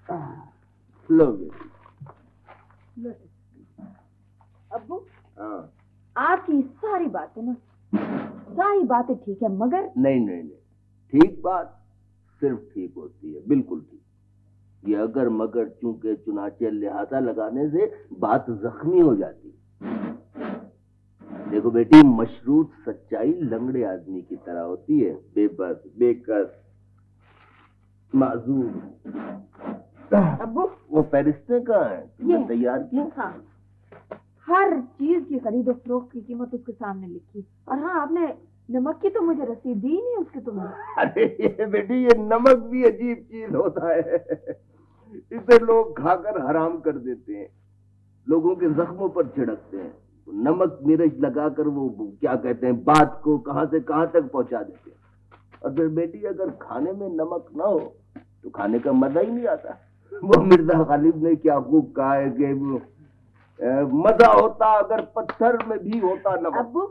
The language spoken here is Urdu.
لو بیٹی۔ ابو ہاں آپ کی ساری باتیں ٹھیک ہے، مگر نہیں، ٹھیک بات صرف ٹھیک ہوتی ہے، بالکل ٹھیک۔ یہ اگر مگر چونکہ چنانچہ لہذا لگانے سے بات زخمی ہو جاتی۔ دیکھو بیٹی، مشروط سچائی لنگڑے آدمی کی طرح ہوتی ہے، بے بس، بے کس، معذور۔ ابو وہ فہرستیں کہاں ہیں؟ تم نے یہ تیار کی؟ ہاں، ہر چیز کی خرید و فروخت کی قیمت اس کے سامنے لکھی، اور ہاں آپ نے نمک کی تو مجھے رسید دی نہیں اس کی تمہیں۔ ارے یہ بیٹی، یہ نمک بھی عجیب چیز ہوتا ہے، اسے لوگ کھا کر حرام کر دیتے ہیں، لوگوں کے زخموں پر چھڑکتے ہیں، نمک مرچ لگا کر وہ کیا کہتے ہیں بات کو کہاں سے کہاں تک پہنچا دیتے ہیں۔ اور پھر بیٹی اگر کھانے میں نمک نہ ہو تو کھانے کا مزہ ہی نہیں آتا۔ وہ مرزا غالب نے کیا خوب کہا ہے کہ مزہ ہوتا اگر پتھر میں بھی ہوتا نمک۔ ابو